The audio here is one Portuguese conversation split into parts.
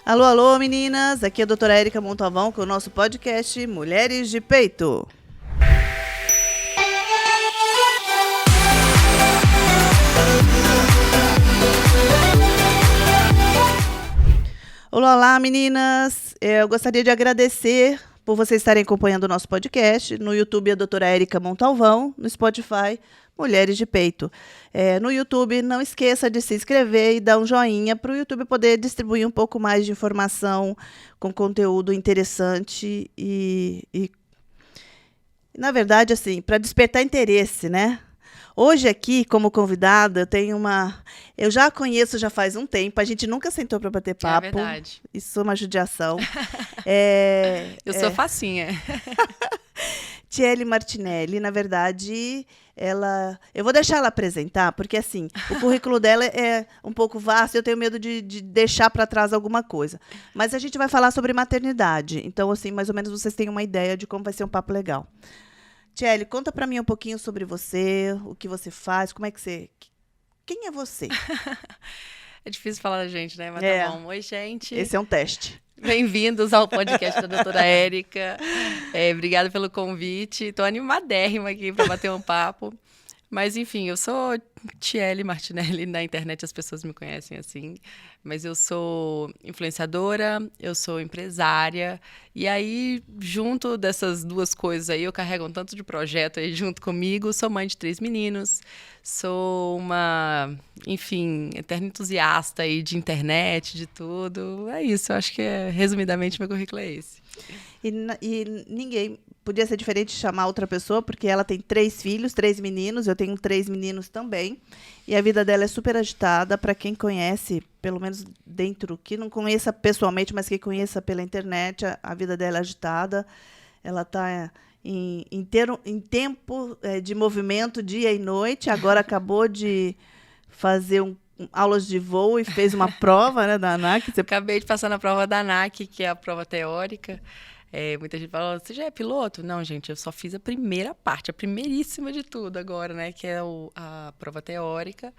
Alô, alô, meninas! Aqui é a doutora Érica Montalvão com o nosso podcast Mulheres de Peito. Olá, olá, meninas! Eu gostaria de agradecer por vocês estarem acompanhando o nosso podcast. No YouTube, a doutora Érica Montalvão. No Spotify, Mulheres de Peito. No YouTube, não esqueça de se inscrever e dar um joinha para o YouTube poder distribuir um pouco mais de informação com conteúdo interessante e na verdade, assim, para despertar interesse, né? Hoje aqui, como convidada, eu tenho uma... Eu já a conheço já faz um tempo, a gente nunca sentou para bater papo. É verdade. Isso é uma judiação. Eu sou facinha. Tiele Martinelli, na verdade, eu vou deixar ela apresentar, porque assim, o currículo dela é um pouco vasto, eu tenho medo de deixar para trás alguma coisa. Mas a gente vai falar sobre maternidade, então assim, mais ou menos vocês têm uma ideia de como vai ser um papo legal. Tiele, conta para mim um pouquinho sobre você, o que você faz, como é que você... Quem é você? É difícil falar da gente, né? Mas tá bom. Oi, gente. Esse é um teste. Bem-vindos ao podcast da doutora Érica. Obrigada pelo convite. Estou animadérrima aqui para bater um papo. Mas, enfim, eu sou Tiele Martinelli. Na internet as pessoas me conhecem assim. Mas eu sou influenciadora, eu sou empresária. E aí, junto dessas duas coisas aí, eu carrego um tanto de projeto aí junto comigo. Sou mãe de 3 meninos. Sou uma, enfim, eterna entusiasta aí de internet, de tudo. É isso, eu acho que resumidamente meu currículo é esse. E ninguém podia ser diferente de chamar outra pessoa, porque ela tem 3 filhos, 3 meninos, eu tenho 3 meninos também. E a vida dela é super agitada. Para quem conhece, pelo menos dentro, que não conheça pessoalmente, mas que conheça pela internet, a vida dela é agitada. Ela está em tempo de movimento dia e noite. Agora acabou de fazer aulas de voo e fez uma prova, né, da ANAC. Acabei de passar na prova da ANAC, que é a prova teórica. Muita gente fala, você já é piloto? Não, gente, eu só fiz a primeira parte, a primeiríssima de tudo agora, né, que é a prova teórica.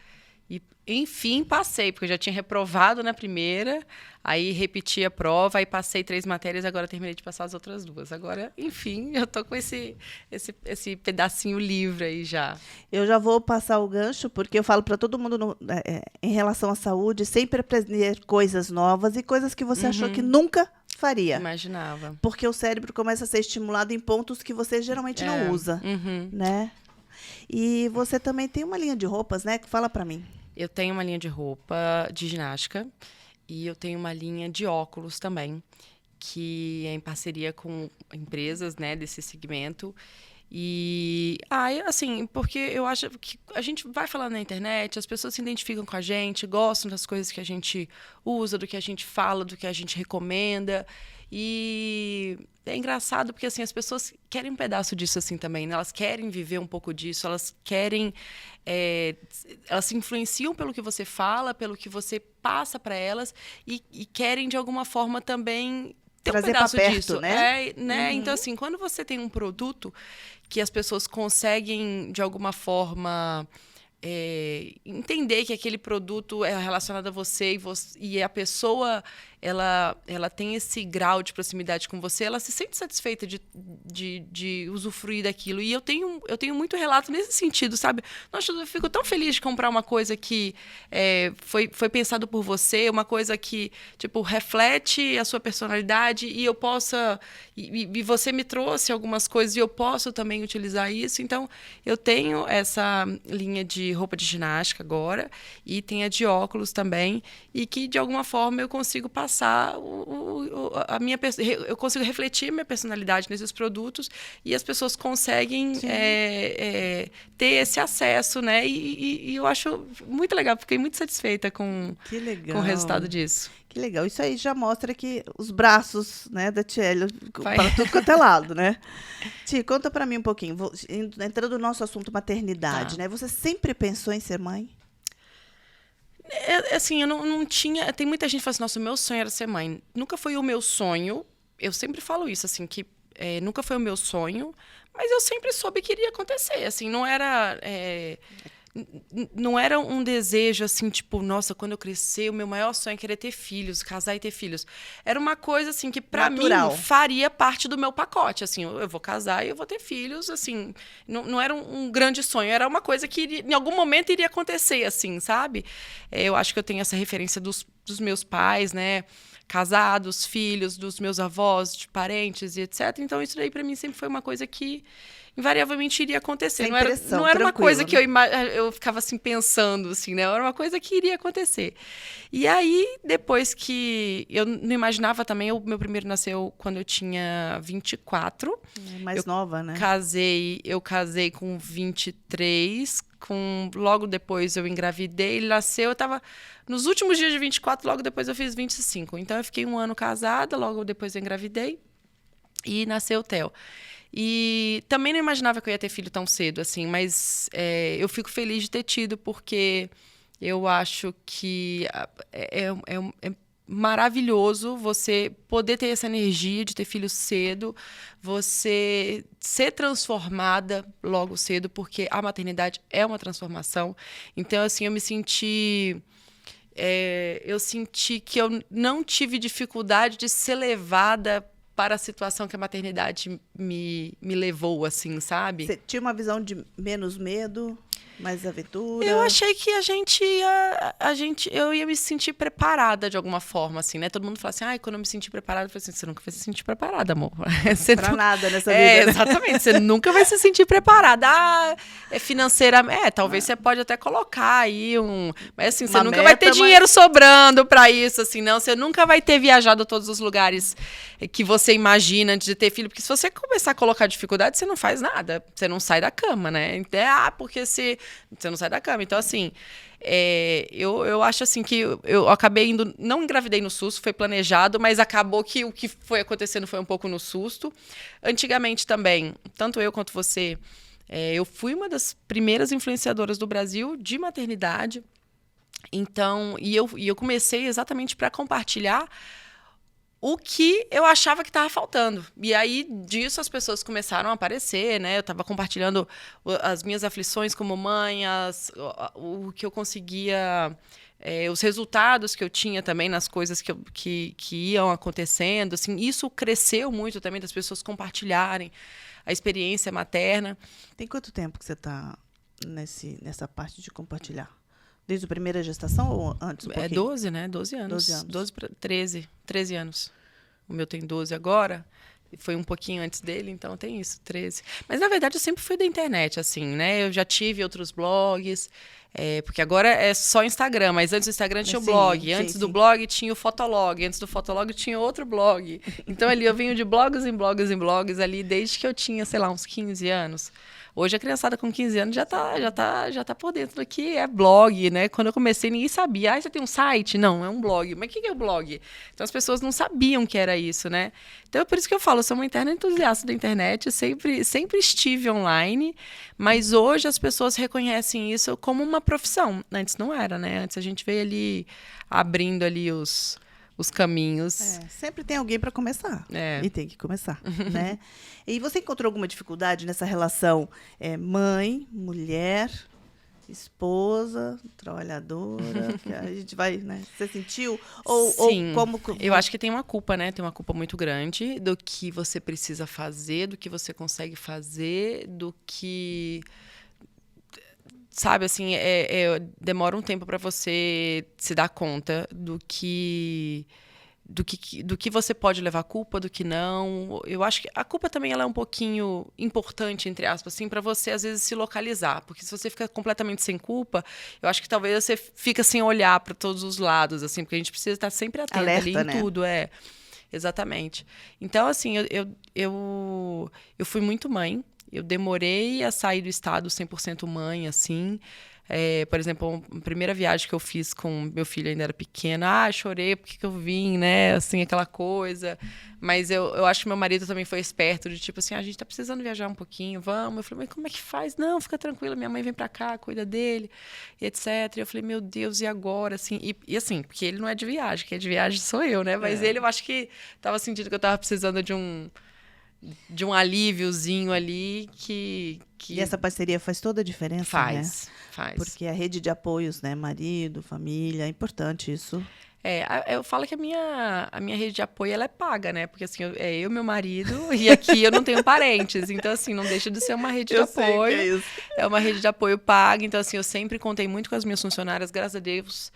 E, enfim, passei, porque eu já tinha reprovado na primeira, aí repeti a prova, aí passei 3 matérias, agora terminei de passar as outras 2. Agora, enfim, eu tô com esse pedacinho livre aí já. Eu já vou passar o gancho, porque eu falo para todo mundo em relação à saúde, sempre aprender coisas novas e coisas que você achou que nunca faria. Imaginava. Porque o cérebro começa a ser estimulado em pontos que você geralmente não usa, né? E você também tem uma linha de roupas, né? Fala para mim. Eu tenho uma linha de roupa de ginástica e eu tenho uma linha de óculos também, que é em parceria com empresas, né, desse segmento. E, assim, porque eu acho que a gente vai falar na internet, as pessoas se identificam com a gente, gostam das coisas que a gente usa, do que a gente fala, do que a gente recomenda. E é engraçado porque, assim, as pessoas querem um pedaço disso assim também, né? Elas querem viver um pouco disso, elas querem... elas se influenciam pelo que você fala, pelo que você passa para elas e querem, de alguma forma, também ter trazer um pedaço pra perto, disso. né? Então, assim, quando você tem um produto que as pessoas conseguem, de alguma forma... entender que aquele produto é relacionado a você e a pessoa ela tem esse grau de proximidade com você, ela se sente satisfeita de usufruir daquilo. E eu tenho muito relato nesse sentido, sabe? Nossa, eu fico tão feliz de comprar uma coisa que foi pensado por você, uma coisa que, tipo, reflete a sua personalidade e eu possa... E você me trouxe algumas coisas e eu posso também utilizar isso. Então, eu tenho essa linha de roupa de ginástica agora e tem a de óculos também, e que, de alguma forma, eu consigo passar eu consigo refletir minha personalidade nesses produtos e as pessoas conseguem ter esse acesso, né? E eu acho muito legal, fiquei muito satisfeita com o resultado disso. Que legal. Isso aí já mostra que os braços, né, da Tiele para tudo quanto é lado, né? Tia, conta para mim um pouquinho, entrando no nosso assunto maternidade, né? Você sempre pensou em ser mãe? Assim, eu não tinha... Tem muita gente que fala assim, nossa, o meu sonho era ser mãe. Nunca foi o meu sonho. Eu sempre falo isso, assim, que nunca foi o meu sonho, mas eu sempre soube que iria acontecer, assim, não era... não era um desejo assim, tipo, nossa, quando eu crescer, o meu maior sonho é querer ter filhos, casar e ter filhos. Era uma coisa assim que para mim faria parte do meu pacote, assim, eu vou casar e eu vou ter filhos, assim, não era um grande sonho, era uma coisa que em algum momento iria acontecer, assim, sabe? Eu acho que eu tenho essa referência dos meus pais, né? Casados, filhos, dos meus avós, de parentes e etc. Então, isso daí para mim sempre foi uma coisa que invariavelmente iria acontecer. Não era uma coisa que eu ficava assim pensando, assim, né? Era uma coisa que iria acontecer. E aí, depois que eu não imaginava também, o meu primeiro nasceu quando eu tinha 24. Mais nova, né? Eu casei com 23, logo depois eu engravidei, ele nasceu, eu estava nos últimos dias de 24, logo depois eu fiz 25. Então eu fiquei um ano casada, logo depois eu engravidei e nasceu o Theo. E também não imaginava que eu ia ter filho tão cedo, assim, mas eu fico feliz de ter tido, porque eu acho que é maravilhoso você poder ter essa energia de ter filho cedo, você ser transformada logo cedo, porque a maternidade é uma transformação. Então, assim, eu senti que eu não tive dificuldade de ser levada para a situação que a maternidade me levou, assim, sabe? Você tinha uma visão de menos medo, mais aventura? Eu achei que eu ia me sentir preparada de alguma forma, assim, né? Todo mundo fala assim, quando eu me senti preparada, eu falei assim, você nunca vai se sentir preparada, amor. Pra nada nessa vida, né? Exatamente, você nunca vai se sentir preparada. Financeiramente, talvez você pode até colocar aí mas assim, você nunca vai ter dinheiro sobrando pra isso, assim, não. Você nunca vai ter viajado a todos os lugares que você imagina antes de ter filho, porque se você começar a colocar dificuldade, você não faz nada, você não sai da cama, né? Então, porque você não sai da cama. Então, assim, eu acho assim que eu acabei indo, não engravidei no susto, foi planejado, mas acabou que o que foi acontecendo foi um pouco no susto. Antigamente também, tanto eu quanto você, eu fui uma das primeiras influenciadoras do Brasil de maternidade. Então, e eu comecei exatamente para compartilhar o que eu achava que estava faltando. E aí, disso, as pessoas começaram a aparecer, né? Eu estava compartilhando as minhas aflições como mãe, o que eu conseguia, os resultados que eu tinha também nas coisas que iam acontecendo. Assim, isso cresceu muito também, das pessoas compartilharem a experiência materna. Tem quanto tempo que você está nessa parte de compartilhar? Desde a primeira gestação ou antes um pouquinho? 12, né? 12 anos. 12 para 13 anos. O meu tem 12 agora. Foi um pouquinho antes dele, então tem isso, 13. Mas, na verdade, eu sempre fui da internet, assim, né? Eu já tive outros blogs, porque agora é só Instagram, mas antes do Instagram tinha o blog. Antes do blog tinha o Fotolog. Antes do Fotolog tinha outro blog. Então, ali eu venho de blogs em blogs em blogs ali desde que eu tinha, sei lá, uns 15 anos. Hoje a criançada com 15 anos já tá por dentro do que é blog, né? Quando eu comecei, ninguém sabia. Você tem um site? Não, é um blog. Mas o que é o blog? Então as pessoas não sabiam que era isso, né? Então é por isso que eu falo, eu sou uma interna entusiasta da internet, sempre estive online, mas hoje as pessoas reconhecem isso como uma profissão. Antes não era, né? Antes a gente veio ali abrindo ali os caminhos. Sempre tem alguém para começar. E tem que começar, né? E você encontrou alguma dificuldade nessa relação mãe, mulher, esposa, trabalhadora? Que a gente vai, né? Você sentiu? Sim. Ou como... Eu acho que tem uma culpa, né? Tem uma culpa muito grande do que você precisa fazer, do que você consegue fazer, do que... Sabe, assim, demora um tempo para você se dar conta do que você pode levar culpa, do que não. Eu acho que a culpa também ela é um pouquinho importante, entre aspas, assim, para você, às vezes, se localizar. Porque se você fica completamente sem culpa, eu acho que talvez você fica sem olhar para todos os lados, assim, porque a gente precisa estar sempre atento ali em tudo. Exatamente. Então, assim, eu fui muito mãe. Eu demorei a sair do estado 100% mãe, assim. Por exemplo, a primeira viagem que eu fiz com meu filho ainda era pequeno. Chorei porque eu vim, né? Assim, aquela coisa. Mas eu acho que meu marido também foi esperto, de tipo assim, a gente tá precisando viajar um pouquinho, vamos. Eu falei, mas como é que faz? Não, fica tranquila, minha mãe vem pra cá, cuida dele, e etc. E eu falei, meu Deus, e agora? Assim, e assim, porque ele não é de viagem, quem é de viagem sou eu, né? Mas ele, eu acho que tava sentindo que eu tava precisando de de um alíviozinho ali que E essa parceria faz toda a diferença, né? Faz. Porque a rede de apoios, né? Marido, família, é importante isso. Eu falo que a minha rede de apoio ela é paga, né? Porque assim, é eu, meu marido, e aqui eu não tenho parentes. Então, assim, não deixa de ser uma rede de apoio. Sei que é isso. É uma rede de apoio paga. Então, assim, eu sempre contei muito com as minhas funcionárias, graças a Deus.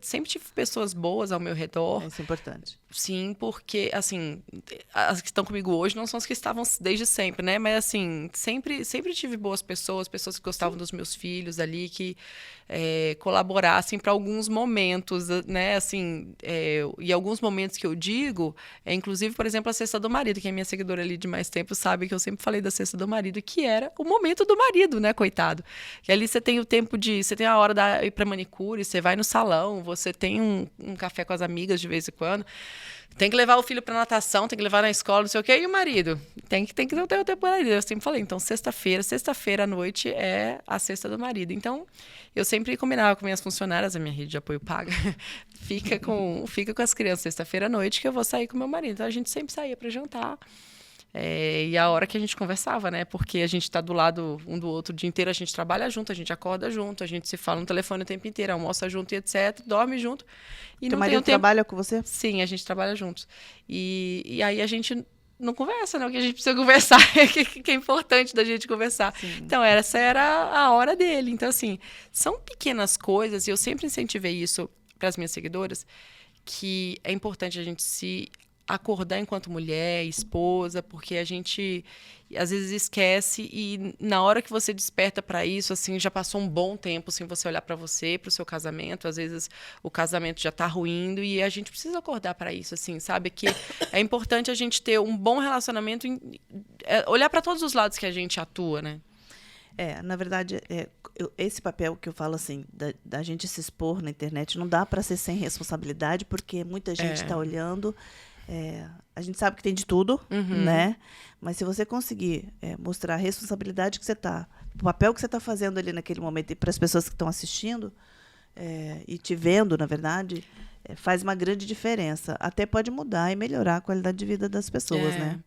Sempre tive pessoas boas ao meu redor. Isso é importante. Sim, porque, assim, as que estão comigo hoje não são as que estavam desde sempre, né? Mas, assim, sempre tive boas pessoas que gostavam dos meus filhos ali, que colaborassem para alguns momentos, né? Assim, e alguns momentos que eu digo, inclusive, por exemplo, a cesta do marido, que é minha seguidora ali de mais tempo sabe que eu sempre falei da cesta do marido, que era o momento do marido, né, coitado? E ali você tem o tempo você tem a hora de ir para manicure, você vai no salão, você tem um café com as amigas de vez em quando. Tem que levar o filho para natação, tem que levar na escola, não sei o quê. E o marido? Tem que ter o tempo do marido. Eu sempre falei, então, sexta-feira à noite é a cesta do marido. Então, eu sempre combinava com minhas funcionárias, a minha rede de apoio paga, fica com as crianças sexta-feira à noite que eu vou sair com meu marido. Então, a gente sempre saía para jantar. E a hora que a gente conversava, né? Porque a gente está do lado um do outro o dia inteiro, a gente trabalha junto, a gente acorda junto, a gente se fala no telefone o tempo inteiro, almoça junto e etc, dorme junto. E Teu não marido tem tempo. trabalha com você? Sim, a gente trabalha juntos. E aí a gente não conversa, né? O que a gente precisa conversar, que é importante da gente conversar. Sim. Então, essa era a hora dele. Então, assim, são pequenas coisas, e eu sempre incentivei isso para as minhas seguidoras, que é importante a gente se acordar enquanto mulher, esposa, porque a gente às vezes esquece e na hora que você desperta para isso, assim, já passou um bom tempo sem você olhar para você, para o seu casamento, às vezes o casamento já está ruindo e a gente precisa acordar para isso, assim, sabe? Que é importante a gente ter um bom relacionamento, olhar para todos os lados que a gente atua, né? Na verdade, esse papel que eu falo assim, da gente se expor na internet, não dá para ser sem responsabilidade, porque muita gente está olhando. A gente sabe que tem de tudo, né? Mas se você conseguir mostrar a responsabilidade que você está, o papel que você está fazendo ali naquele momento e para as pessoas que estão assistindo e te vendo, na verdade, faz uma grande diferença. Até pode mudar e melhorar a qualidade de vida das pessoas, né?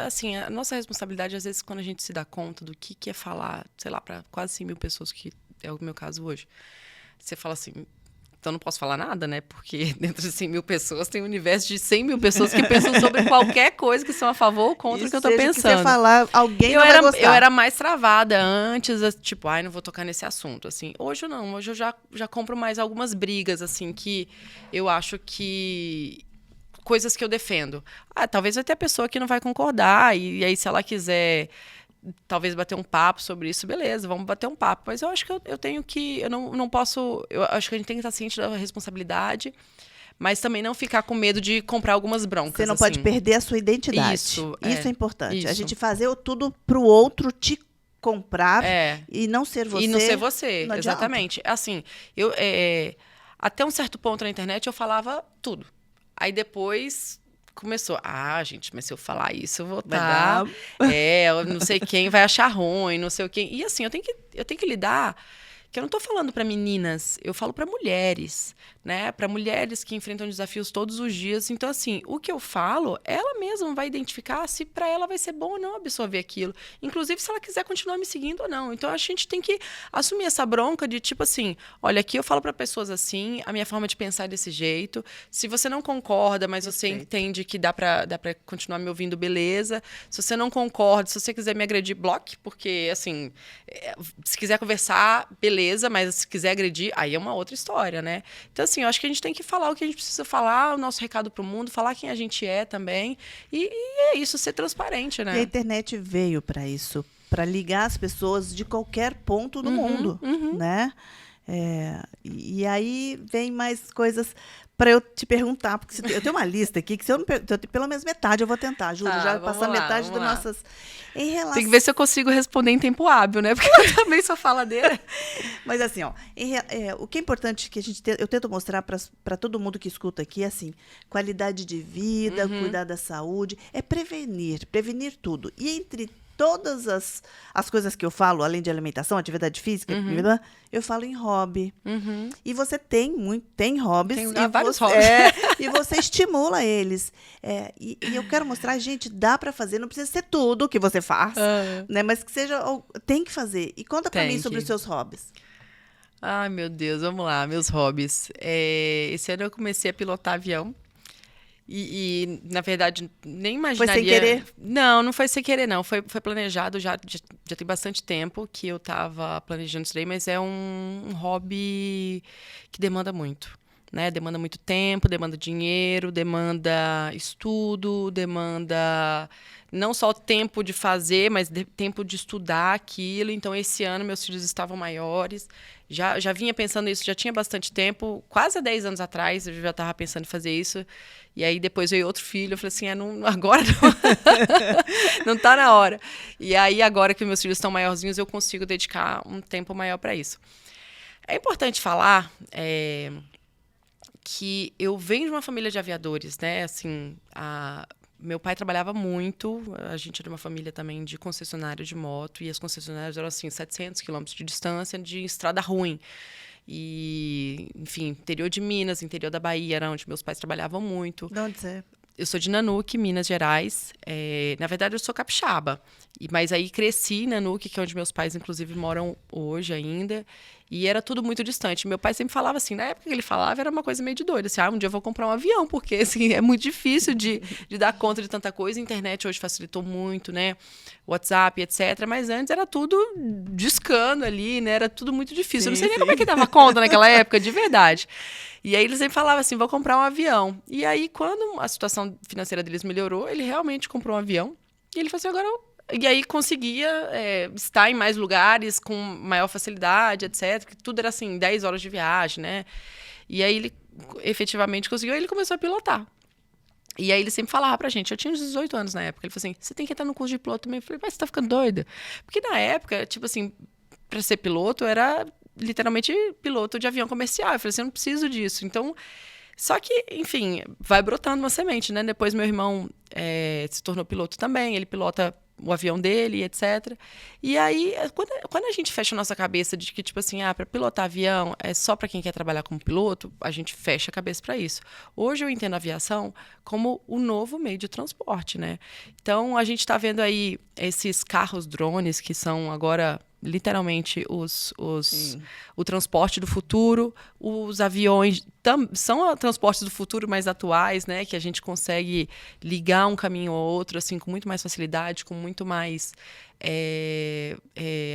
Assim, a nossa responsabilidade, às vezes, quando a gente se dá conta do que é falar, sei lá, para quase 100 mil pessoas, que é o meu caso hoje, você fala assim... Então, não posso falar nada, né? Porque dentro de 100 mil pessoas tem um universo de 100 mil pessoas que pensam sobre qualquer coisa, que são a favor ou contra o que eu tô pensando. Se você falar, alguém não vai gostar. Eu era mais travada antes, tipo, não vou tocar nesse assunto, assim. Hoje não, hoje eu já compro mais algumas brigas, assim, que eu acho que... Coisas que eu defendo. Talvez vai ter a pessoa que não vai concordar, e aí se ela quiser... talvez bater um papo sobre isso, beleza, vamos bater um papo. Mas eu acho que eu tenho que... Eu não posso... Eu acho que a gente tem que estar ciente da responsabilidade, mas também não ficar com medo de comprar algumas broncas. Você não assim. pode perder a sua identidade. Isso é importante. Isso. A gente fazer tudo pro outro te comprar e não ser você. E não ser você, não exatamente. Assim, até um certo ponto na internet eu falava tudo. Aí depois... começou, gente, mas se eu falar isso, eu vou estar... não sei quem vai achar ruim, não sei o quem. E assim, eu tenho que lidar... que eu não estou falando para meninas, eu falo para mulheres, né? Para mulheres que enfrentam desafios todos os dias. Então, assim, o que eu falo, ela mesma vai identificar se para ela vai ser bom ou não absorver aquilo. Inclusive, se ela quiser continuar me seguindo ou não. Então, a gente tem que assumir essa bronca de, tipo assim, olha, aqui eu falo para pessoas assim, a minha forma de pensar é desse jeito. Se você não concorda, mas você entende que dá para continuar me ouvindo, beleza. Se você não concorda, se você quiser me agredir, bloque, porque, assim, se quiser conversar, beleza, mas se quiser agredir, aí é uma outra história, né? Então, assim, eu acho que a gente tem que falar o que a gente precisa falar, o nosso recado pro mundo, falar quem a gente é também. E é isso, ser transparente, né? E a internet veio para isso, para ligar as pessoas de qualquer ponto do mundo, né? E aí vem mais coisas para eu te perguntar, porque eu tenho uma lista aqui que se eu não pelo menos metade eu vou tentar, juro, já passar metade das nossas... Em relação... Tem que ver se eu consigo responder em tempo hábil, né? Porque eu também sou faladeira. Mas assim, o que é importante que eu tento mostrar para todo mundo que escuta aqui, assim, qualidade de vida, cuidar da saúde, prevenir tudo. E entre todas as coisas que eu falo, além de alimentação, atividade física, eu falo em hobby. E você tem hobbies. Tem vários hobbies. E você estimula eles. E eu quero mostrar, gente, dá para fazer, não precisa ser tudo que você faz, né? Mas que seja, tem que fazer. E conta para mim sobre os seus hobbies. Ai, meu Deus, vamos lá, meus hobbies. Esse ano eu comecei a pilotar avião. Na verdade, nem imaginaria... Foi sem querer? Não foi sem querer, não. Foi planejado, já tem bastante tempo que eu estava planejando isso daí, mas é um hobby que demanda muito, né? Demanda muito tempo, demanda dinheiro, demanda estudo, demanda não só tempo de fazer, mas tempo de estudar aquilo. Então, esse ano, meus filhos estavam maiores. Já vinha pensando nisso, já tinha bastante tempo. Quase há 10 anos atrás, eu já estava pensando em fazer isso. E aí, depois veio outro filho. Eu falei assim, agora não. Não está na hora. E aí, agora que meus filhos estão maiorzinhos, eu consigo dedicar um tempo maior para isso. É importante falar que eu venho de uma família de aviadores, né? Assim, meu pai trabalhava muito, a gente era uma família também de concessionário de moto, e as concessionárias eram assim, 700 quilômetros de distância, de estrada ruim. E, enfim, interior de Minas, interior da Bahia, era onde meus pais trabalhavam muito. De onde você é? Eu sou de Nanuque, Minas Gerais. Na verdade, eu sou capixaba. Mas aí cresci em Nanuque, que é onde meus pais, inclusive, moram hoje ainda. E era tudo muito distante. Meu pai sempre falava assim, na época que ele falava, era uma coisa meio de doido. Assim, um dia eu vou comprar um avião, porque assim, é muito difícil de dar conta de tanta coisa. A internet hoje facilitou muito, né? WhatsApp, etc. Mas antes era tudo discando ali, né? Era tudo muito difícil. Eu não sei nem como é que dava conta naquela época, de verdade. E aí ele sempre falava assim, vou comprar um avião. E aí, quando a situação financeira deles melhorou, ele realmente comprou um avião. E ele falou assim, agora E aí conseguia estar em mais lugares com maior facilidade, etc. Que tudo era assim, 10 horas de viagem, né? E aí ele efetivamente conseguiu, aí ele começou a pilotar. E aí ele sempre falava pra gente, eu tinha uns 18 anos na época, ele falou assim, você tem que entrar no curso de piloto também. Eu falei, mas você tá ficando doida? Porque na época, tipo assim, pra ser piloto, era literalmente piloto de avião comercial. Eu falei assim, eu não preciso disso. Então, só que, enfim, vai brotando uma semente, né? Depois meu irmão se tornou piloto também, ele pilota o avião dele, etc. E aí, quando a gente fecha a nossa cabeça de que, tipo assim, para pilotar avião é só para quem quer trabalhar como piloto, a gente fecha a cabeça para isso. Hoje eu entendo a aviação como o novo meio de transporte, né? Então, a gente está vendo aí esses carros drones que são agora literalmente o transporte do futuro, os aviões são transportes do futuro mais atuais, né, que a gente consegue ligar um caminho ao outro assim, com muito mais facilidade, com muito mais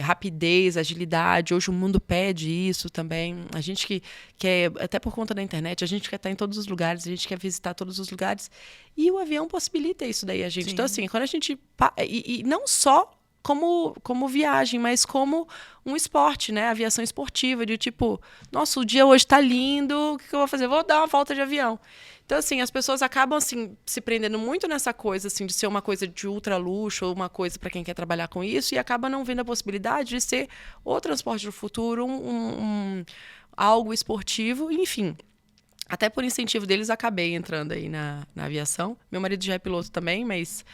rapidez, agilidade. Hoje o mundo pede isso também. A gente que quer, até por conta da internet, a gente quer estar em todos os lugares, a gente quer visitar todos os lugares, e o avião possibilita isso daí a gente. Sim. Então assim, quando a gente e não só como viagem, mas como um esporte, né? Aviação esportiva, de tipo, nossa, o dia hoje tá lindo, o que eu vou fazer? Vou dar uma volta de avião. Então, assim, as pessoas acabam, assim, se prendendo muito nessa coisa, assim, de ser uma coisa de ultra luxo, ou uma coisa para quem quer trabalhar com isso, e acaba não vendo a possibilidade de ser o transporte do futuro, algo esportivo, enfim. Até por incentivo deles, acabei entrando aí na aviação. Meu marido já é piloto também, mas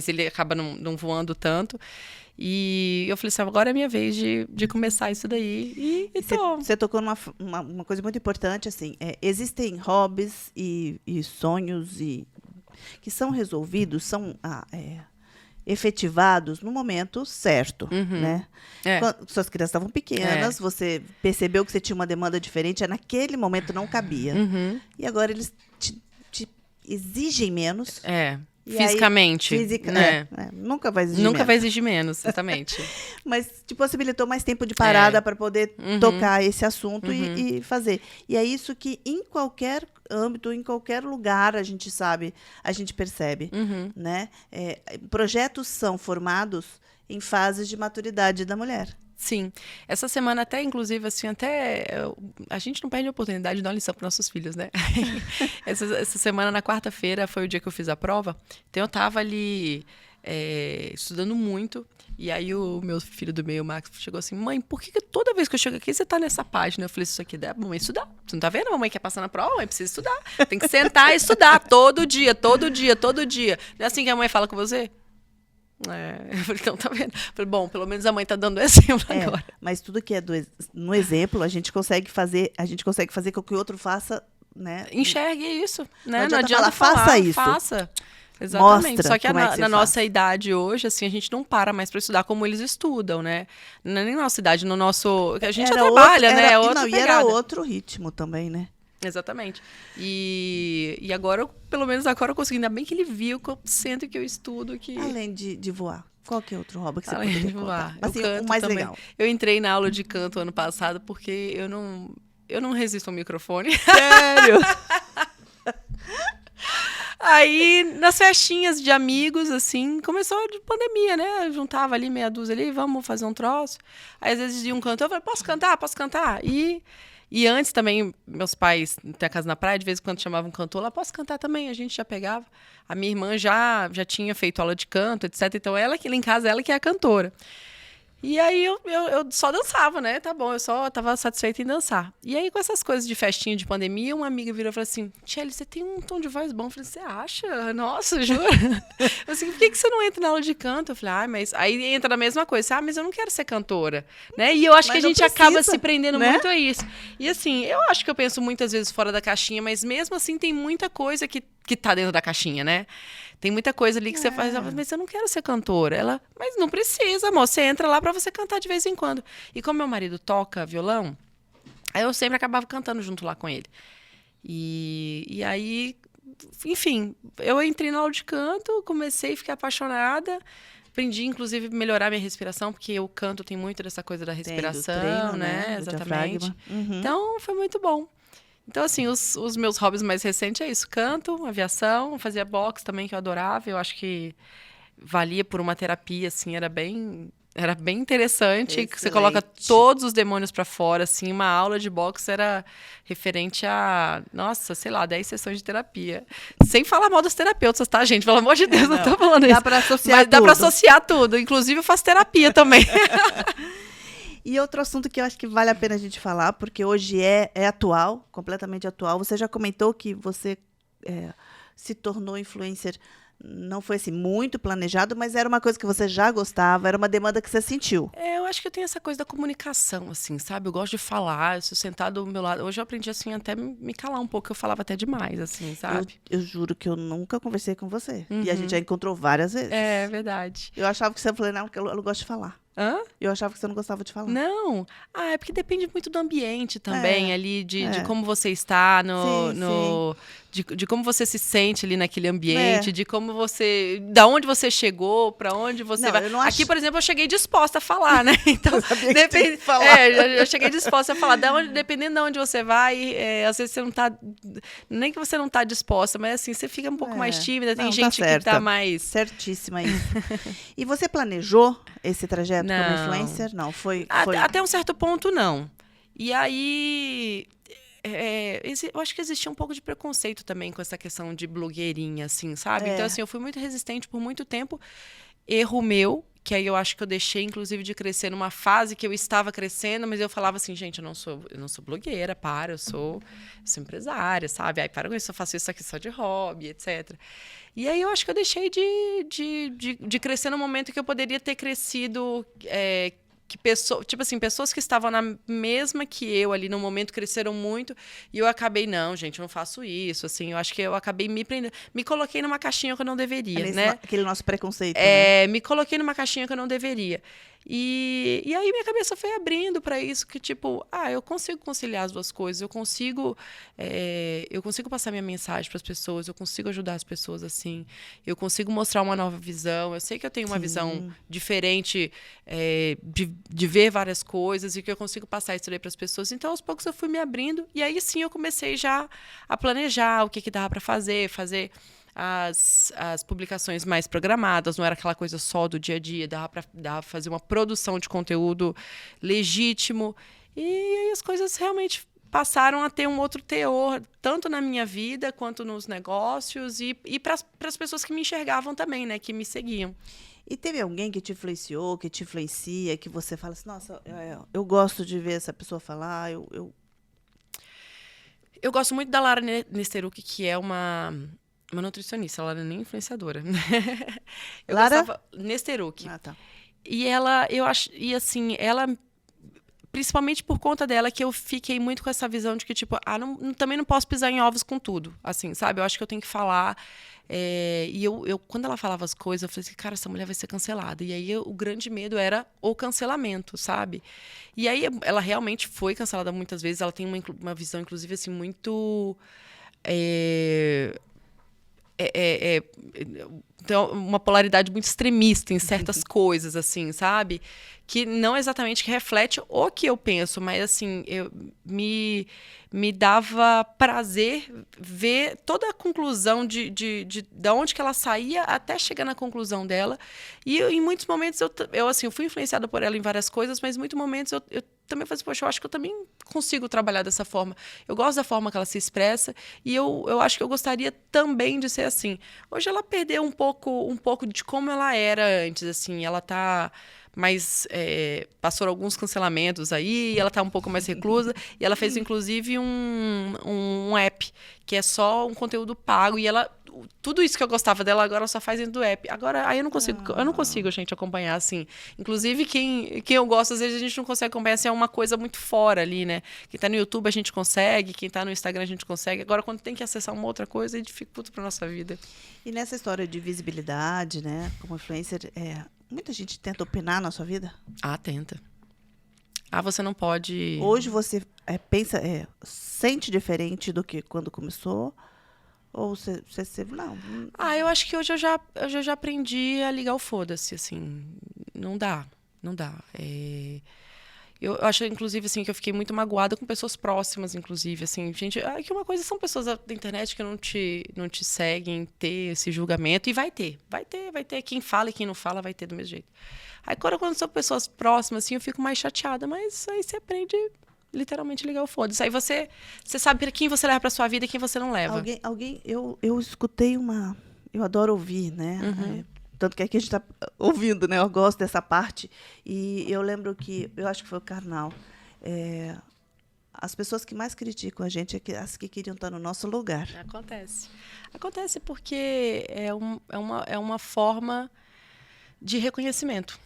ele acaba não voando tanto. E eu falei assim, agora é minha vez de começar isso daí. Você tocou numa coisa muito importante, assim, existem hobbies e sonhos que são resolvidos, são efetivados no momento certo, né? Quando suas crianças estavam pequenas, você percebeu que você tinha uma demanda diferente, naquele momento não cabia. E agora eles te exigem menos. Fisicamente. Nunca vai exigir menos. Nunca vai exigir menos, exatamente. Mas te possibilitou mais tempo de parada para poder tocar esse assunto e fazer. E é isso que em qualquer âmbito, em qualquer lugar, a gente sabe, a gente percebe. Né? Projetos são formados em fases de maturidade da mulher. Sim. Essa semana até, inclusive, assim, a gente não perde a oportunidade de dar uma lição para nossos filhos, né? Essa semana, na quarta-feira, foi o dia que eu fiz a prova. Então, eu estava ali estudando muito. E aí, o meu filho do meio, o Max, chegou assim, mãe, por que toda vez que eu chego aqui, você tá nessa página? Eu falei, isso aqui dá pra mamãe estudar. Você não tá vendo? A mamãe quer passar na prova, a mãe precisa estudar. Tem que sentar e estudar todo dia, todo dia, todo dia. Não é assim que a mãe fala com você? Eu falei, então tá vendo? Eu falei, bom, pelo menos a mãe tá dando exemplo agora. Mas tudo que é no exemplo, a gente consegue fazer com que o outro faça, né? Enxergue isso, né? Não adianta falar, faça isso. Faça. Exatamente. Mostra Só que na nossa idade hoje, assim, a gente não para mais para estudar como eles estudam, né? Nem na nossa idade, no nosso... A gente já trabalha, né? E era outro ritmo também, né? Exatamente. E agora, pelo menos agora eu consegui. Ainda bem que ele viu que eu sinto que eu estudo. Além de voar, qual que é outro hobby que você Além poderia de voar. contar? Assim, o mais legal. Eu entrei na aula de canto ano passado porque eu não resisto ao microfone. Sério? Aí, nas festinhas de amigos, assim, começou de pandemia, né? Eu juntava ali meia dúzia ali, vamos fazer um troço. Aí, às vezes, dizia um cantor, eu falei, posso cantar? Posso cantar? E antes também, meus pais têm a casa na praia, de vez em quando chamavam um cantor lá, posso cantar também? A gente já pegava. A minha irmã já tinha feito aula de canto, etc. Então, ela que lá em casa, ela que é a cantora. E aí eu só dançava, né? Tá bom, eu só estava satisfeita em dançar. E aí, com essas coisas de festinha de pandemia, uma amiga virou e falou assim, Tcheli, você tem um tom de voz bom. Eu falei, você acha? Nossa, jura? Eu assim, por que você não entra na aula de canto? Eu falei, mas... Aí entra na mesma coisa, mas eu não quero ser cantora, né? E eu acho que a gente acaba se prendendo muito a isso. E assim, eu acho que eu penso muitas vezes fora da caixinha, mas mesmo assim tem muita coisa que tá dentro da caixinha, né? Tem muita coisa ali que você faz, mas eu não quero ser cantora. Ela, mas não precisa, amor. Você entra lá pra você cantar de vez em quando. E como meu marido toca violão, aí eu sempre acabava cantando junto lá com ele. E aí, enfim, eu entrei na aula de canto, comecei a ficar apaixonada. Aprendi, inclusive, a melhorar minha respiração, porque o canto tem muito dessa coisa da respiração, treino, né? Exatamente. Uhum. Então, foi muito bom. Então, assim, os meus hobbies mais recentes é isso. Canto, aviação, fazia boxe também, que eu adorava. Eu acho que valia por uma terapia, assim, era bem interessante. Excelente. Você coloca todos os demônios pra fora, assim. Uma aula de boxe era referente a, nossa, sei lá, 10 sessões de terapia. Sem falar mal dos terapeutas, tá, gente? Pelo amor de Deus, não tô falando isso. Dá pra associar Mas tudo. dá pra associar tudo. Inclusive, eu faço terapia também. E outro assunto que eu acho que vale a pena a gente falar, porque hoje é atual, completamente atual. Você já comentou que você se tornou influencer, não foi assim muito planejado, mas era uma coisa que você já gostava, era uma demanda que você sentiu. Eu acho que eu tenho essa coisa da comunicação, assim, sabe? Eu gosto de falar, eu sou sentado do meu lado. Hoje eu aprendi, assim, até me calar um pouco, eu falava até demais, assim, sabe? Eu juro que eu nunca conversei com você. E a gente já encontrou várias vezes. É verdade. Eu achava que você falou, não, porque eu não gosto de falar. Hã? Eu achava que você não gostava de falar. Não. É porque depende muito do ambiente também, ali, de é. como você está, Sim. De como você se sente ali naquele ambiente, de como você. Da onde você chegou, pra onde você vai. Eu não acho... Aqui, por exemplo, eu cheguei disposta a falar, né? Então, depende. Falar. Eu cheguei disposta a falar. Dependendo de onde você vai, às vezes você não tá. Nem que você não tá disposta, mas assim, você fica um pouco mais tímida. Tem gente que tá mais. Certíssima isso. E você planejou esse trajeto como influencer? Não, foi... Até um certo ponto, não. E aí, eu acho que existia um pouco de preconceito também com essa questão de blogueirinha, assim, sabe? Então, assim, eu fui muito resistente por muito tempo. Erro meu, que aí eu acho que eu deixei, inclusive, de crescer numa fase que eu estava crescendo, mas eu falava assim, gente, eu não sou blogueira, eu sou empresária, sabe? Aí, para com isso, eu faço isso aqui só de hobby, etc. E aí eu acho que eu deixei de crescer no momento que eu poderia ter crescido, pessoas que estavam na mesma que eu ali no momento cresceram muito, e eu acabei, não, gente, eu não faço isso, assim, eu acho que eu acabei me prendendo, me coloquei numa caixinha que eu não deveria, né? Aquele nosso preconceito, né? Me coloquei numa caixinha que eu não deveria. E aí minha cabeça foi abrindo para isso, que tipo, eu consigo conciliar as duas coisas, eu consigo passar minha mensagem para as pessoas, eu consigo ajudar as pessoas assim, eu consigo mostrar uma nova visão, eu sei que eu tenho uma visão diferente de ver várias coisas e que eu consigo passar isso aí para as pessoas. Então, aos poucos eu fui me abrindo e aí sim eu comecei já a planejar o que dava para fazer as publicações mais programadas, não era aquela coisa só do dia a dia, dava para fazer uma produção de conteúdo legítimo. E aí as coisas realmente passaram a ter um outro teor, tanto na minha vida quanto nos negócios e para as pessoas que me enxergavam também, né, que me seguiam. E teve alguém que te influenciou, que te influencia, que você fala assim, nossa, eu gosto de ver essa pessoa falar, Eu gosto muito da Lara Nesteruk, que é uma Uma nutricionista, ela não era nem influenciadora. Lara? Nesteruk. Ah, tá. E eu acho, e assim, ela, principalmente por conta dela, que eu fiquei muito com essa visão de que, tipo, também não posso pisar em ovos com tudo, assim, sabe? Eu acho que eu tenho que falar. E quando ela falava as coisas, eu falei assim, cara, essa mulher vai ser cancelada. E aí o grande medo era o cancelamento, sabe? E aí ela realmente foi cancelada muitas vezes. Ela tem uma visão, inclusive, assim, muito... Então, uma polaridade muito extremista em certas coisas, assim, sabe? Que não exatamente que reflete o que eu penso, mas, assim, me dava prazer ver toda a conclusão de onde que ela saía até chegar na conclusão dela. E em muitos momentos, eu fui influenciada por ela em várias coisas, mas em muitos momentos eu também falei assim, poxa, eu acho que eu também consigo trabalhar dessa forma. Eu gosto da forma que ela se expressa e eu acho que eu gostaria também de ser assim. Hoje ela perdeu um pouco de como ela era antes, assim. Ela tá mais... passou alguns cancelamentos aí, ela tá um pouco mais reclusa. E ela fez, inclusive, um app, que é só um conteúdo pago. E ela... Tudo isso que eu gostava dela, agora ela só faz dentro do app. Agora, aí eu não consigo, gente, acompanhar, assim. Inclusive, quem eu gosto, às vezes a gente não consegue acompanhar, assim, é uma coisa muito fora ali, né? Quem tá no YouTube a gente consegue, quem tá no Instagram a gente consegue. Agora, quando tem que acessar uma outra coisa, aí dificulta pra nossa vida. E nessa história de visibilidade, né, como influencer, muita gente tenta opinar na sua vida? Ah, tenta. Ah, você não pode... Hoje você sente diferente do que quando começou? Ou você não? Ah, eu acho que hoje eu já aprendi a ligar o foda-se, assim. Não dá. Eu acho, inclusive, assim, que eu fiquei muito magoada com pessoas próximas, inclusive, assim. Gente, que uma coisa são pessoas da internet que não te seguem ter esse julgamento. E vai ter. Quem fala e quem não fala vai ter do mesmo jeito. Aí, quando são pessoas próximas, assim, eu fico mais chateada. Mas aí você aprende... literalmente ligar o foda-se. Aí você sabe para quem você leva para sua vida e quem você não leva. Eu escutei eu adoro ouvir, né? Tanto que aqui a gente está ouvindo, né? Eu gosto dessa parte. E eu lembro eu acho que foi o Karnal. As pessoas que mais criticam a gente as que queriam estar no nosso lugar. Acontece porque é uma forma de reconhecimento.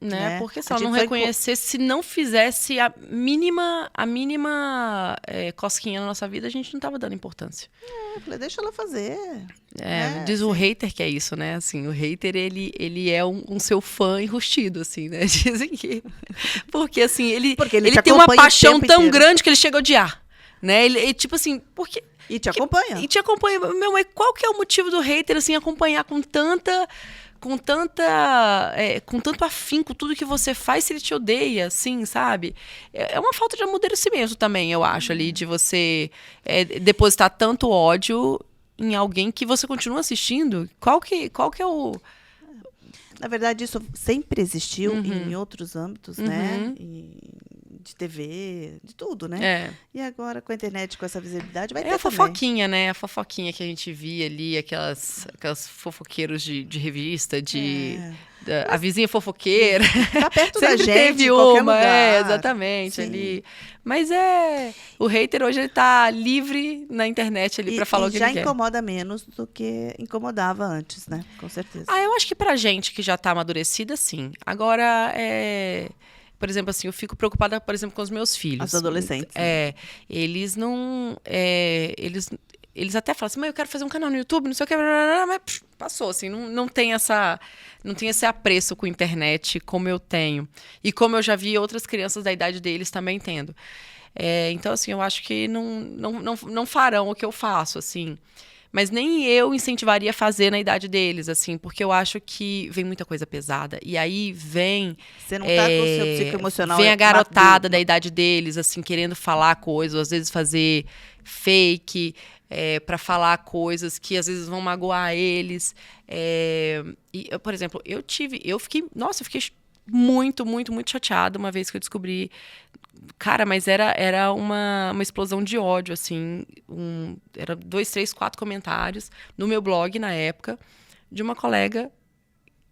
Né? Porque se ela não reconhecesse, se não fizesse a mínima cosquinha na nossa vida, a gente não estava dando importância. Eu falei, deixa ela fazer. Diz o hater que é isso, né? Assim, o hater, ele é um seu fã enrustido, assim, né? Dizem que... Porque, assim, ele tem uma paixão tão grande que ele chega a odiar. Né? Ele tipo assim... porque E te acompanha. Meu, mas qual que é o motivo do hater, assim, acompanhar com tanto afinco tudo que você faz se ele te odeia, assim, sabe? É uma falta de amadurecimento também, eu acho, ali, de você depositar tanto ódio em alguém que você continua assistindo. Qual que é o... Na verdade, isso sempre existiu em outros âmbitos, né? De TV, de tudo, né? E agora, com a internet, com essa visibilidade, vai ter a fofoquinha, também. Né? A fofoquinha que a gente via ali, aquelas fofoqueiros de revista, a vizinha fofoqueira. Tá perto da gente, teve uma, exatamente, sim. Ali. Mas o hater hoje ele tá livre na internet ali para falar o que ele quer. Já incomoda menos do que incomodava antes, né? Com certeza. Eu acho que pra gente que já tá amadurecida, sim. Agora, por exemplo, assim, eu fico preocupada, por exemplo, com os meus filhos. Os adolescentes. Eles não... Eles até falam assim, mas eu quero fazer um canal no YouTube, não sei o que, mas passou, assim, não tem esse apreço com a internet como eu tenho. E como eu já vi outras crianças da idade deles também tendo. Então, assim, eu acho que não farão o que eu faço, assim. Mas nem eu incentivaria a fazer na idade deles, assim, porque eu acho que vem muita coisa pesada. E aí vem... Você não tá com o seu psicoemocional... Vem a garotada da idade deles, assim, querendo falar coisas, ou às vezes fazer fake, para falar coisas que às vezes vão magoar eles. Por exemplo, eu fiquei muito, muito, muito chateada uma vez que eu descobri... Cara, mas era uma explosão de ódio, assim. Era 2, 3, 4 comentários no meu blog, na época, de uma colega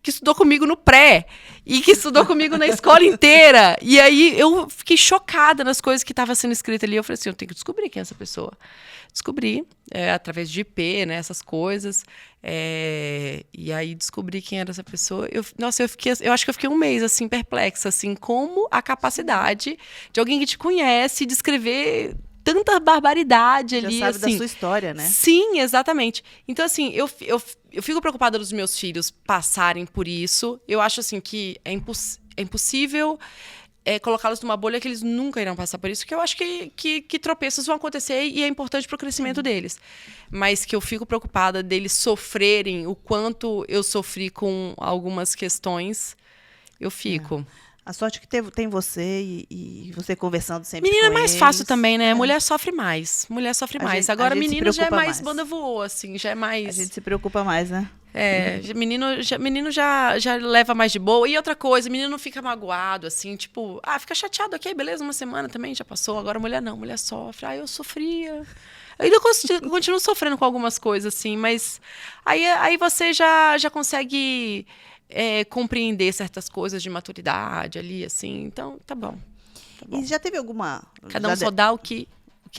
que estudou comigo no pré e que estudou comigo na escola inteira. E aí eu fiquei chocada nas coisas que estavam sendo escritas ali. Eu falei assim, eu tenho que descobrir quem é essa pessoa. Descobri, através de IP, né, essas coisas. E aí descobri quem era essa pessoa. Eu acho que eu fiquei um mês, assim, perplexa, assim, como a capacidade de alguém que te conhece de escrever tanta barbaridade ali. Já sabe assim. da sua história, né? Sim, exatamente. Então, assim, eu fico preocupada dos meus filhos passarem por isso. Eu acho, assim, que é impossível colocá-los numa bolha que eles nunca irão passar por isso, que eu acho que tropeços vão acontecer e é importante para o crescimento deles. Mas que eu fico preocupada deles sofrerem o quanto eu sofri com algumas questões, eu fico. A sorte que tem você e você conversando sempre Menina com é mais eles. fácil também, né? Mulher sofre mais. Mulher sofre mais. Agora, a gente menino já é mais mais. banda voou, assim, já é mais... A gente se preocupa mais, né? Menino já leva mais de boa. E outra coisa, menino não fica magoado, assim, tipo, fica chateado, ok, beleza, uma semana também já passou. Agora mulher não, mulher sofre. Eu sofria. Eu ainda continuo sofrendo com algumas coisas, assim, mas aí você já consegue compreender certas coisas de maturidade ali, assim, então tá bom. E já teve alguma... Cada um só dá o que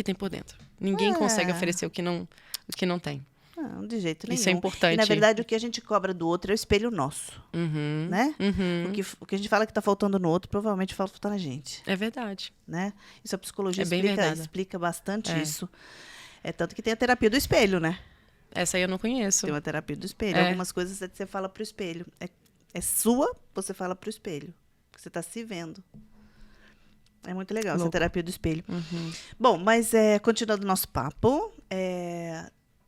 tem por dentro. Ninguém consegue oferecer o que não tem. Não, de jeito nenhum. Isso é importante. E, na verdade, o que a gente cobra do outro é o espelho nosso. Né? O que a gente fala que está faltando no outro, provavelmente falta na gente. É verdade. Né? Isso a psicologia bem explica bastante isso. É tanto que tem a terapia do espelho, né? Essa aí eu não conheço. Tem uma terapia do espelho. Algumas coisas você fala pro espelho. É sua, você fala pro espelho. Porque você está se vendo. É muito legal essa terapia do espelho. Bom, mas continuando o nosso papo,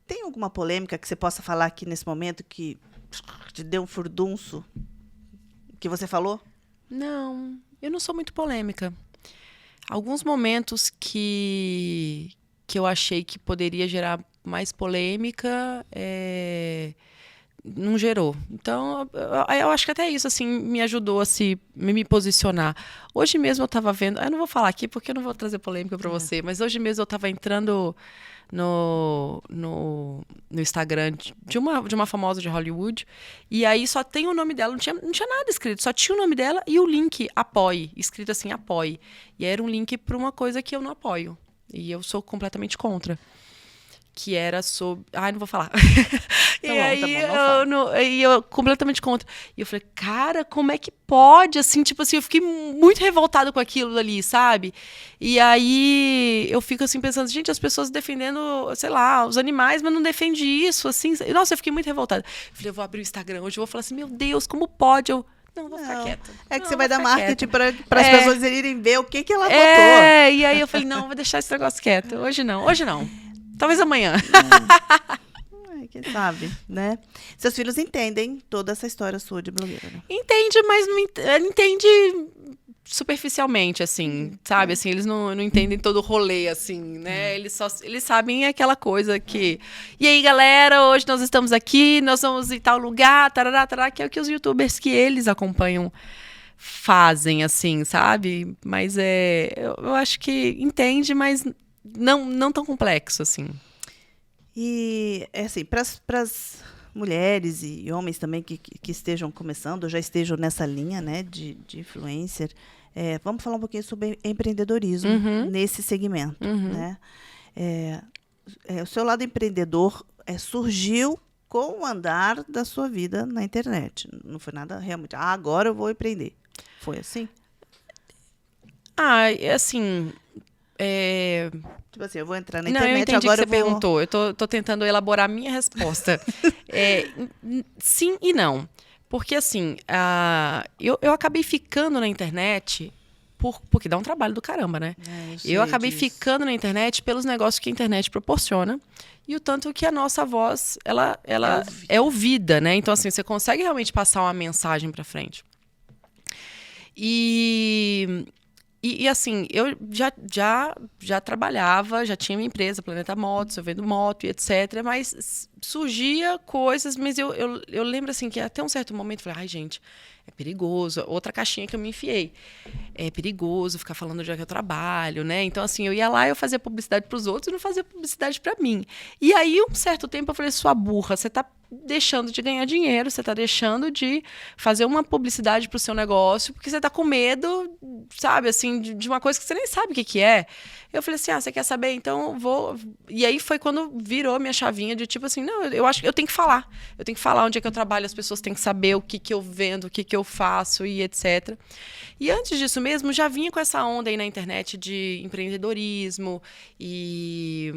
tem alguma polêmica que você possa falar aqui nesse momento que te deu um furdunço que você falou? Não, eu não sou muito polêmica. Alguns momentos que eu achei que poderia gerar mais polêmica, não gerou. Então, eu acho que até isso assim, me ajudou a me posicionar. Hoje mesmo eu estava vendo... Eu não vou falar aqui porque eu não vou trazer polêmica para você, mas hoje mesmo eu estava entrando no Instagram de uma famosa de Hollywood, e aí só tem o nome dela, não tinha nada escrito, só tinha o nome dela e o link apoie, escrito assim, apoie. E era um link para uma coisa que eu não apoio. E eu sou completamente contra. Que era sobre... não vou falar. Eu completamente contra. E eu falei, cara, como é que pode? Assim, tipo assim, eu fiquei muito revoltada com aquilo ali, sabe? E aí eu fico assim pensando, gente, as pessoas defendendo, sei lá, os animais, mas não defende isso, assim. Nossa, eu fiquei muito revoltada. Eu falei, eu vou abrir o Instagram hoje, eu vou falar assim, meu Deus, como pode? Não, vou ficar quieta. É que você vai dar marketing para as pessoas irem ver o que ela botou. E aí eu falei, não, vou deixar esse negócio quieto. Hoje não. Talvez amanhã. Quem sabe, né? Seus filhos entendem toda essa história sua de blogueira, né? Entende, mas não entende superficialmente, assim, sabe? Assim, eles não entendem todo o rolê, assim, né? Eles sabem aquela coisa que... E aí, galera, hoje nós estamos aqui, nós vamos em tal lugar, tarará, tarará, que é o que os youtubers que eles acompanham fazem, assim, sabe? Mas eu acho que entende, mas não tão complexo, assim. E, assim, para as mulheres e homens também que estejam começando, ou já estejam nessa linha, né, de influencer, vamos falar um pouquinho sobre empreendedorismo nesse segmento, né? O seu lado empreendedor surgiu com o andar da sua vida na internet. Não foi nada realmente, agora eu vou empreender. Foi assim? Assim... Tipo assim, eu vou entrar na internet, eu entendi agora que você perguntou. Eu tô tentando elaborar a minha resposta. Sim e não. Porque, assim, eu acabei ficando na internet porque dá um trabalho do caramba, né? Eu acabei ficando na internet pelos negócios que a internet proporciona e o tanto que a nossa voz, ela é ouvida, né? Então, assim, você consegue realmente passar uma mensagem para frente. E assim, eu já trabalhava, já tinha minha empresa, Planeta Motos, eu vendo moto e etc. Mas surgia coisas, mas eu lembro assim que até um certo momento eu falei, gente, é perigoso. Outra caixinha que eu me enfiei. É perigoso ficar falando onde é que eu trabalho, né? Então, assim, eu ia lá, eu fazia publicidade para os outros e não fazia publicidade para mim. E aí, um certo tempo, eu falei, sua burra, você tá deixando de ganhar dinheiro, você está deixando de fazer uma publicidade para o seu negócio, porque você está com medo, sabe, assim, de uma coisa que você nem sabe o que é. Eu falei assim, você quer saber? Então eu vou... E aí foi quando virou minha chavinha de tipo assim, não, eu acho que eu tenho que falar. Eu tenho que falar onde é que eu trabalho, as pessoas têm que saber o que eu vendo, o que eu faço e etc. E antes disso mesmo, já vinha com essa onda aí na internet de empreendedorismo e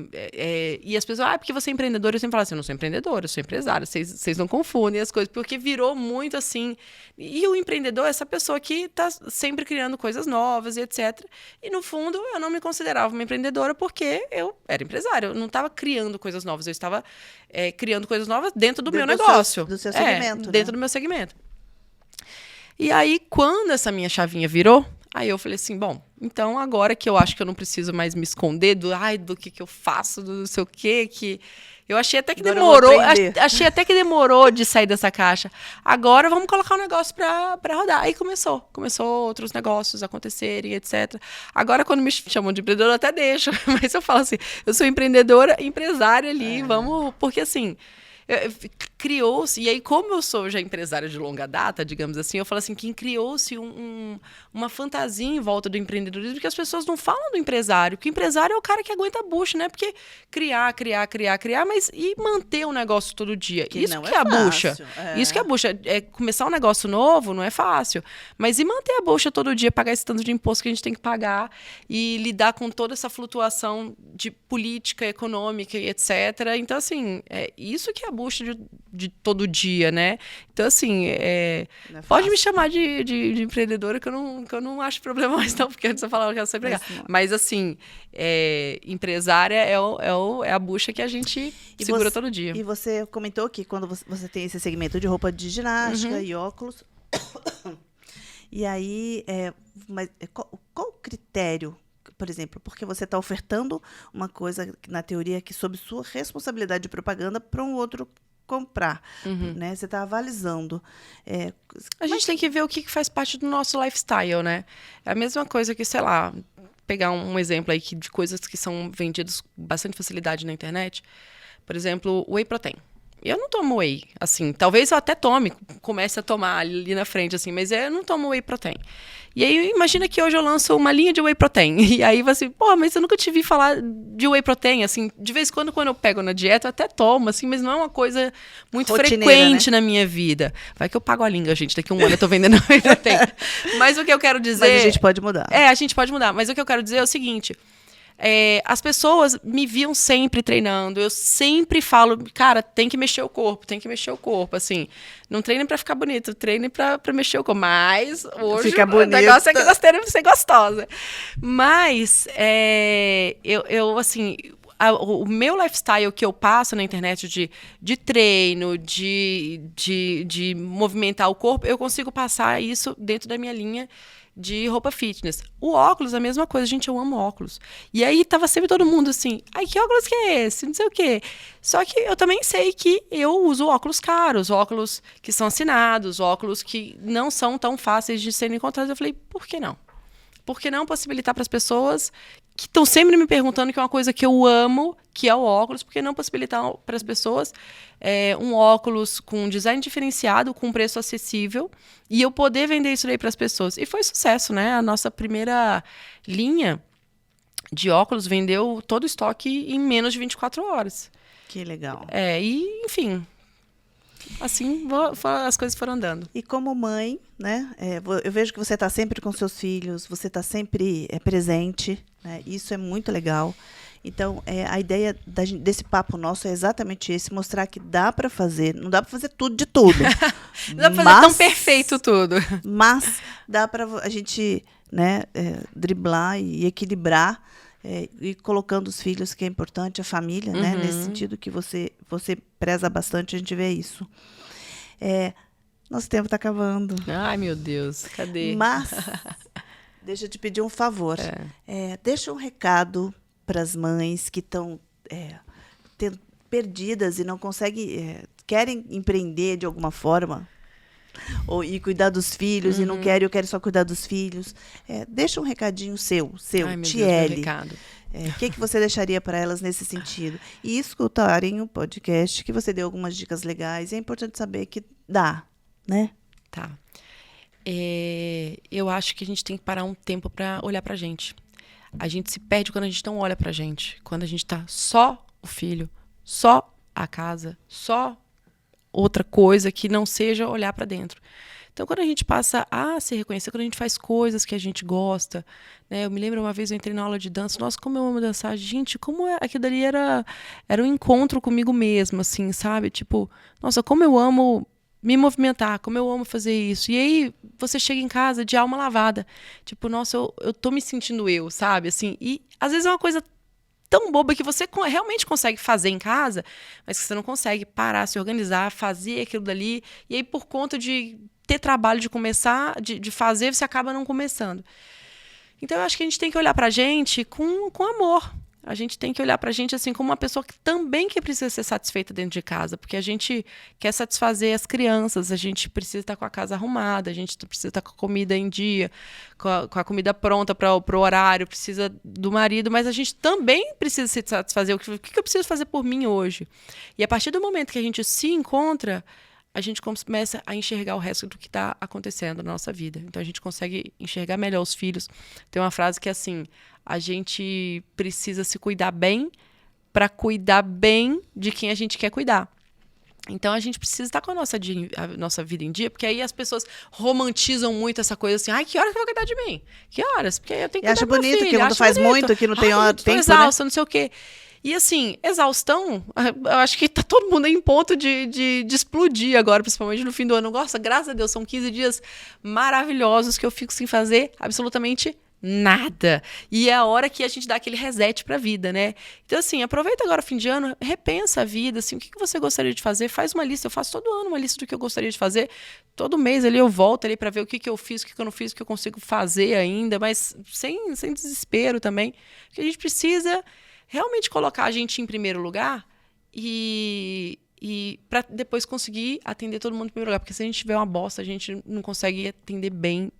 as pessoas, porque você é empreendedora, eu sempre falo assim, eu não sou empreendedora, eu sou empresária, vocês não confundem as coisas, porque virou muito assim. E o empreendedor é essa pessoa que está sempre criando coisas novas e etc. E no fundo, eu não me considerava uma empreendedora porque eu era empresária, eu não estava criando coisas novas, eu estava criando coisas novas dentro do meu negócio. Do seu segmento. Dentro do meu segmento. E aí, quando essa minha chavinha virou, aí eu falei assim, bom, então agora que eu acho que eu não preciso mais me esconder do que eu faço, do não sei o quê, que... Eu achei até que achei até que demorou de sair dessa caixa. Agora vamos colocar um negócio para rodar. Aí começou outros negócios acontecerem, etc. Agora, quando me chamam de empreendedora, eu até deixo. Mas eu falo assim, eu sou empreendedora, empresária ali, vamos... Porque assim... criou-se, e aí como eu sou já empresária de longa data, digamos assim, eu falo assim, que criou-se uma fantasia em volta do empreendedorismo, porque as pessoas não falam do empresário, que o empresário é o cara que aguenta a bucha, né? Porque criar, mas e manter um negócio todo dia? Isso que é a bucha. Isso que é a bucha. Começar um negócio novo não é fácil, mas e manter a bucha todo dia, pagar esse tanto de imposto que a gente tem que pagar e lidar com toda essa flutuação de política, econômica e etc. Então, assim, isso que é a bucha de todo dia, né? Então, assim, pode me chamar de empreendedora, que eu não acho problema mais, não, porque antes eu falava que eu sou empregada. Mas, assim, empresária é a bucha que a gente segura todo dia. E você comentou que quando você tem esse segmento de roupa de ginástica e óculos, e aí, mas qual o critério? Por exemplo, porque você está ofertando uma coisa, na teoria, que sob sua responsabilidade de propaganda para um outro comprar. Né? Você está avalizando. A gente tem que ver o que faz parte do nosso lifestyle, né? É a mesma coisa que, sei lá, pegar um exemplo aí de coisas que são vendidas com bastante facilidade na internet. Por exemplo, whey protein. Eu não tomo whey, assim, talvez eu até comece a tomar ali na frente, assim, mas eu não tomo whey protein. E aí, imagina que hoje eu lanço uma linha de whey protein. E aí você, mas eu nunca te vi falar de whey protein, assim, de vez em quando eu pego na dieta, eu até tomo, assim, mas não é uma coisa muito frequente, né, na minha vida. Vai que eu pago a língua, gente, daqui a um ano eu tô vendendo whey protein. Mas o que eu quero dizer... Mas a gente pode mudar. A gente pode mudar, mas o que eu quero dizer é o seguinte... as pessoas me viam sempre treinando, eu sempre falo, cara, tem que mexer o corpo, assim, não treine pra ficar bonito, treine pra mexer o corpo, mas hoje o negócio é que nós temos que ser gostosa, mas eu assim, o meu lifestyle que eu passo na internet de treino, de movimentar o corpo, eu consigo passar isso dentro da minha linha de roupa fitness. O óculos, a mesma coisa. Gente, eu amo óculos. E aí tava sempre todo mundo assim, que óculos que é esse? Não sei o quê. Só que eu também sei que eu uso óculos caros, óculos que são assinados, óculos que não são tão fáceis de serem encontrados. Eu falei, por que não? Por que não possibilitar para as pessoas que estão sempre me perguntando, que é uma coisa que eu amo, que é o óculos, por que não possibilitar para as pessoas um óculos com design diferenciado, com preço acessível, e eu poder vender isso aí para as pessoas? E foi sucesso, né? A nossa primeira linha de óculos vendeu todo o estoque em menos de 24 horas. Que legal. E, enfim... Assim, as coisas foram andando. E como mãe, né? Eu vejo que você está sempre com seus filhos, você está sempre presente, né? Isso é muito legal. Então, a ideia desse papo nosso é exatamente esse, mostrar que dá para fazer, não dá para fazer tudo de tudo. Não dá para fazer tão perfeito tudo. Mas dá para a gente, né, driblar e equilibrar, e colocando os filhos, que é importante, a família, né? Nesse sentido que você preza bastante, a gente vê isso. Nosso tempo está acabando. Ai, meu Deus, cadê? Mas, deixa eu te pedir um favor. Deixa um recado para as mães que estão perdidas e não conseguem, querem empreender de alguma forma, e cuidar dos filhos, e não quero, eu quero só cuidar dos filhos. Deixa um recadinho seu, Ai, meu Tiele. Deus, meu recado. O que você deixaria para elas nesse sentido? E escutarem o podcast, que você deu algumas dicas legais. É importante saber que dá, né? Tá. Eu acho que a gente tem que parar um tempo para olhar pra gente. A gente se perde quando a gente não olha pra gente. Quando a gente tá só o filho, só a casa, só outra coisa que não seja olhar pra dentro. Então, quando a gente passa a se reconhecer, quando a gente faz coisas que a gente gosta, né? Eu me lembro uma vez eu entrei na aula de dança, nossa, como eu amo dançar. Gente, como aquilo dali era um encontro comigo mesma, assim, sabe? Tipo, nossa, como eu amo me movimentar, como eu amo fazer isso. E aí, você chega em casa de alma lavada. Tipo, nossa, eu tô me sentindo eu, sabe? Assim, e às vezes é uma coisa tão boba que você realmente consegue fazer em casa, mas que você não consegue parar, se organizar, fazer aquilo dali. E aí, por conta de ter trabalho de começar, de fazer, você acaba não começando. Então, eu acho que a gente tem que olhar pra gente com amor. A gente tem que olhar pra gente assim como uma pessoa que também que precisa ser satisfeita dentro de casa, porque a gente quer satisfazer as crianças, a gente precisa estar com a casa arrumada, a gente precisa estar com a comida em dia, com a comida pronta para o horário, precisa do marido, mas a gente também precisa se satisfazer. O que eu preciso fazer por mim hoje? E a partir do momento que a gente se encontra, a gente começa a enxergar o resto do que está acontecendo na nossa vida. Então, a gente consegue enxergar melhor os filhos. Tem uma frase que é assim, a gente precisa se cuidar bem para cuidar bem de quem a gente quer cuidar. Então, a gente precisa estar com a nossa vida em dia, porque aí as pessoas romantizam muito essa coisa assim, ai, que horas que eu vou cuidar de mim? Que horas? Porque eu tenho que cuidar do meu filho. Acha bonito, que quando faz muito, que não tem hora, tempo, exausta, né? não sei o quê. E assim, exaustão, eu acho que tá todo mundo em ponto de explodir agora, principalmente no fim do ano. Nossa, graças a Deus, são 15 dias maravilhosos que eu fico sem fazer absolutamente nada. E é a hora que a gente dá aquele reset pra vida, né? Então, assim, aproveita agora o fim de ano, repensa a vida, assim, o que você gostaria de fazer? Faz uma lista. Eu faço todo ano uma lista do que eu gostaria de fazer. Todo mês ali eu volto ali pra ver o que eu fiz, o que eu não fiz, o que eu consigo fazer ainda, mas sem desespero também. Porque a gente precisa realmente colocar a gente em primeiro lugar e para depois conseguir atender todo mundo em primeiro lugar. Porque se a gente tiver uma bosta, a gente não consegue atender bem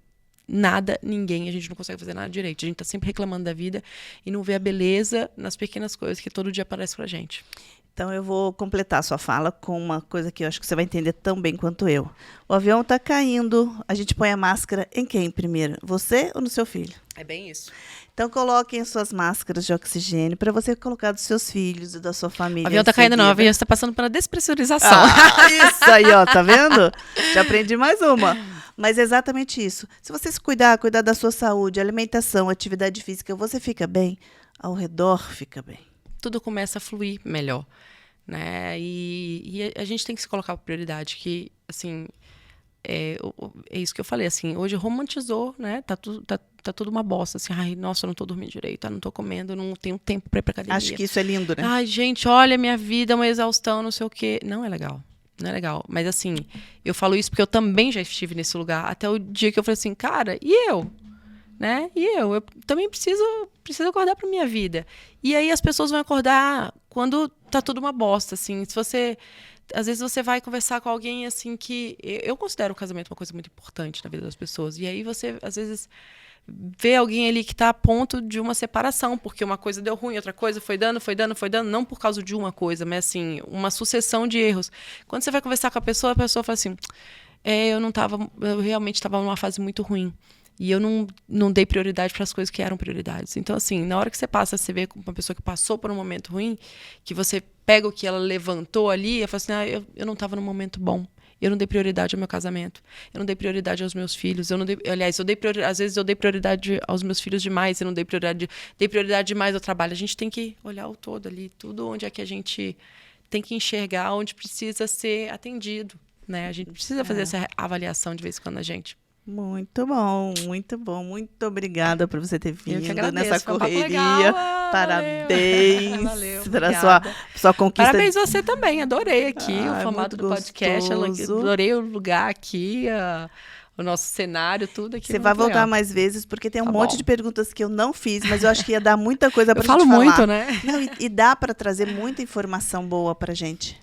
nada, ninguém. A gente não consegue fazer nada direito. A gente tá sempre reclamando da vida e não vê a beleza nas pequenas coisas que todo dia aparece pra gente. Então, eu vou completar a sua fala com uma coisa que eu acho que você vai entender tão bem quanto eu. O avião está caindo, a gente põe a máscara em quem primeiro? Você ou no seu filho? É bem isso. Então, coloquem suas máscaras de oxigênio para você colocar dos seus filhos e da sua família. O avião está caindo, não. O avião está passando pela despressurização. Isso aí, ó, tá vendo? Já aprendi mais uma. Mas é exatamente isso. Se você se cuidar da sua saúde, alimentação, atividade física, você fica bem, ao redor fica bem. Tudo começa a fluir melhor, né? E a gente tem que se colocar por prioridade, que, assim, é isso que eu falei, assim, hoje romantizou, né? Tá tudo uma bosta, assim, ai, nossa, eu não tô dormindo direito, não tô comendo, não tenho tempo pra ir pra academia. Acho que isso é lindo, né? Ai, gente, olha, minha vida é uma exaustão, não sei o quê. Não é legal. Não é legal. Mas, assim, eu falo isso porque eu também já estive nesse lugar, até o dia que eu falei assim, cara, e eu? Né? E eu também preciso acordar para minha vida. E aí as pessoas vão acordar quando tá tudo uma bosta, assim. Se você, às vezes você vai conversar com alguém assim que eu considero o casamento uma coisa muito importante na vida das pessoas. E aí você às vezes vê alguém ali que tá a ponto de uma separação, porque uma coisa deu ruim, outra coisa foi dando, não por causa de uma coisa, mas assim, uma sucessão de erros. Quando você vai conversar com a pessoa fala assim: eu realmente estava numa fase muito ruim. E eu não dei prioridade para as coisas que eram prioridades. Então, assim, na hora que você passa a se ver com uma pessoa que passou por um momento ruim, que você pega o que ela levantou ali, e fala assim, eu não estava num momento bom. Eu não dei prioridade ao meu casamento. Eu não dei prioridade aos meus filhos. Às vezes eu dei prioridade aos meus filhos demais. Eu não dei prioridade demais ao trabalho. A gente tem que olhar o todo ali, tudo onde é que a gente tem que enxergar, onde precisa ser atendido, né? A gente precisa fazer essa avaliação de vez em quando a gente. Muito bom, muito bom. Muito obrigada por você ter vindo nessa foi um correria. legal. Parabéns Valeu, pela sua conquista. Parabéns você também, adorei aqui o formato do gostoso. podcast, adorei o lugar aqui, o nosso cenário, tudo aqui. Você vai voltar legal. Mais vezes, porque tem um monte de perguntas que eu não fiz, mas eu acho que ia dar muita coisa pra gente falar. Eu falo muito, né? Não, e dá para trazer muita informação boa pra gente.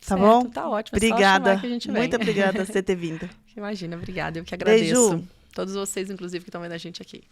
Tá certo, bom? Tá ótimo. Obrigada. Que a gente muito obrigada por você ter vindo. Imagina, obrigada. Eu que agradeço. Beijo. Todos vocês, inclusive, que estão vendo a gente aqui.